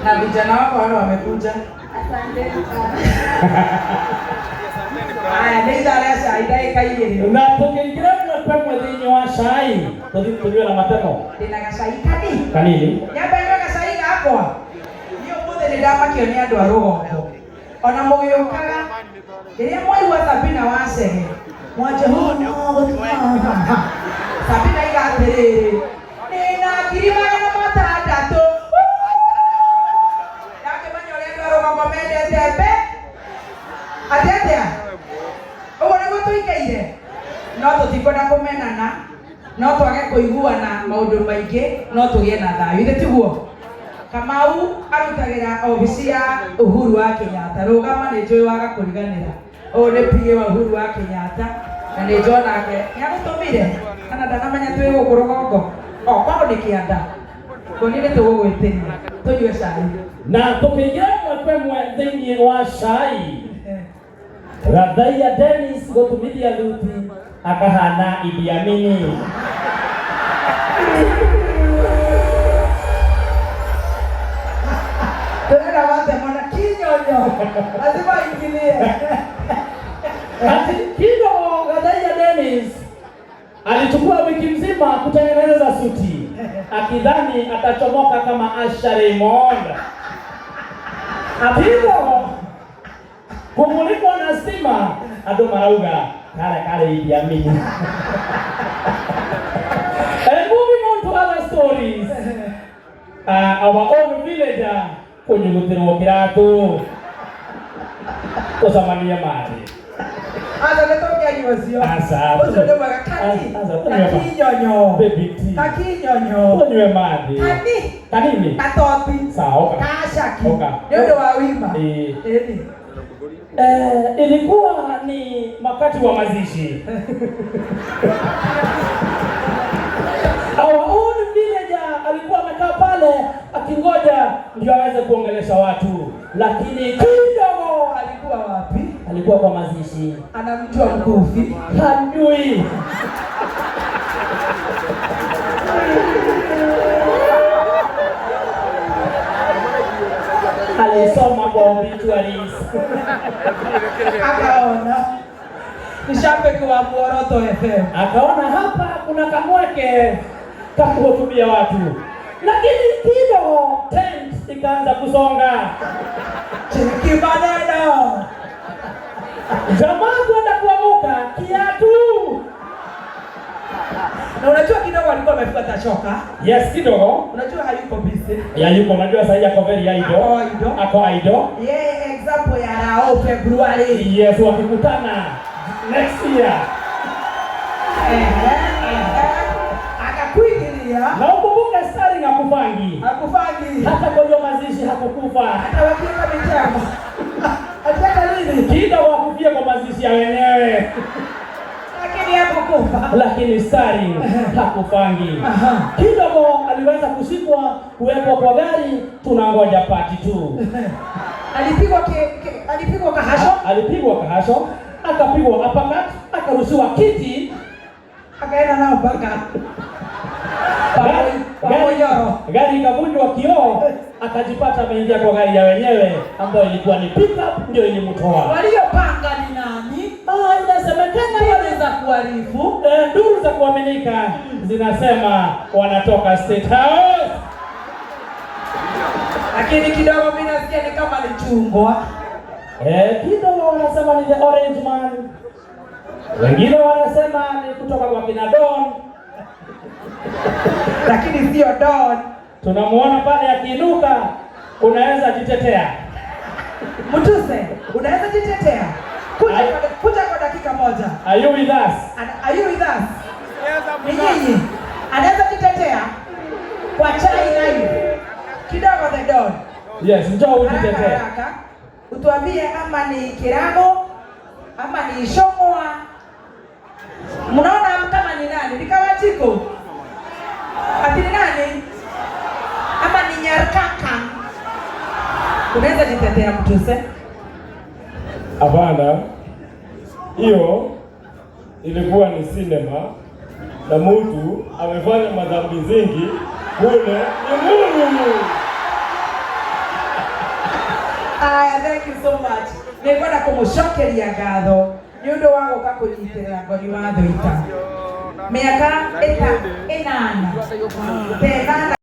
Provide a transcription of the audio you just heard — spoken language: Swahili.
Na vijana wako wale wamekuja. Asante sana. Haya, nenda lesa idai kaigeni. Na tukiingia kwa mwezi wa shai, tukiwa na matano. Tena kasai kadi. Kanini? Nyamba ndio kasai gakwa. Niyo muthe ni ndamakio ni andu a rugongo. Ona mugiukaga. Iria mwai wa Sabina wacehe. Mwaje ho no. Sabina igatiriri. Nina kirima na matandatu. Yake manyo lendo rugongo mende tembe. Atetea. Ogo ni gutuikeire. No tutikwenda kumenana. No twage kuiguana maundu maingi, no tugie na thayu. Ithe tiguo. Kamau arutagira obisi ya Uhuru wa Kenyatta. Rugama ni njui waga kuriganira. O ni pie wa Uhuru wa Kenyatta. Na ni njui nake. Nyagutumire. Kana ndanamenya twi guku rugongo. O kwao ni kianda. Konile tugugwitiria. Tunywe cai. Na tukiingia kwa mwezi wa shai. Radhaia Dennis gotumithia thuti akahana Idi Amini. Tena wate mwana kinyonyo. Lazima ingilie. Ati kido Radhaia Dennis alichukua wiki mzima kutengeneza suti akidhani atachomoka kama Asha Raymond. Apilo kumulikwa na stima ado marauga kale Idi Amini. And moving on to other stories. Our own villager kunyugutirwo kiratu kusamania mali. Asa letokia niwazio. Asa. Oso ndio wakati. Kakinyonyo. Baby tea. Kakinyonyo. Kunywe mali. Kanini? Katoti. Sawa. Kashaki. Oka. Ndio wa wima. Ilikuwa ni wakati wa mazishi. Our own villager alikuwa amekaa pale akingoja ndio aweze kuongelesha watu, lakini kidogo Alikuwa wapi? alikuwa kwa mazishi. Anamjua mkufi. Hajui. Alisoma kwa obituaries. Akaona. Nishabiki wa Muoroto FM. Akaona hapa kuna kamweke kakuhutubia watu. Lakini kidogo tent ikaanza kusonga. Chiki maneno. Jamaa kwenda kuamuka kiatu. Na unajua kidogo alikuwa amefuata shoka. Yes, kidogo. Unajua hayuko busy. Ya yuko, unajua sasa yako very idol. Ako idol. Yeah, example ya Rao February. Yes, wakikutana next year. Akakuingilia. Na ukumbuke Starring hakufangi. Hakufangi. Hata kwa hiyo mazishi hakukufa. Hata wakiweka mitambo. Ataka nini? Kidogo wakufia kwa mazishi ya wenyewe. Lakini hakukufa. Lakini Starring hakufangi. Kidogo aliweza kushikwa kuwekwa kwa gari, tunangoja part 2. Alipigwa kahasho. Alipigwa kahasho, akapigwa uppercut, akarushiwa kiti, akaenda nao mpaka gari ikavunjwa kioo, akajipata ameingia kwa gari ya wenyewe ambayo ilikuwa ni pickup, ndio ilimtoa. Waliopanga ni nani? Inasemekana wale za kuarifu. Nduru za kuaminika zinasema wanatoka State House. Lakini kidogo mimi nasikia ni kama ni chungwa. Kidogo wanasema ni the orange man. Wengine wanasema ni kutoka kwa kina Don. Lakini sio Don. Tunamuona pale akiinuka, unaweza jitetea. Mtuse, unaweza jitetea. Kuja kwa dakika moja. Are you with us? Are you with us? Ni nyinyi. Anaweza jitetea. Kwa chai nayo. Kidogo the Don. Yes, njoo ujitetee. Utuambie ama ni Kirago ama ni Shomwa. Mnaona kama ni nani? Ni Kawatiko. Ati ni nani? Ama ni Nyarkaka. Unaweza jitetea Mtuse? Hapana. Hiyo ilikuwa ni sinema na mtu amefanya madhambi zingi kule ni Mungu. Thank you so much. Nĩngwenda kũmũcokeria ngatho nĩ ũndũ wa gũka kũnyitĩrĩra ngori wa Thũita. Mĩaka 8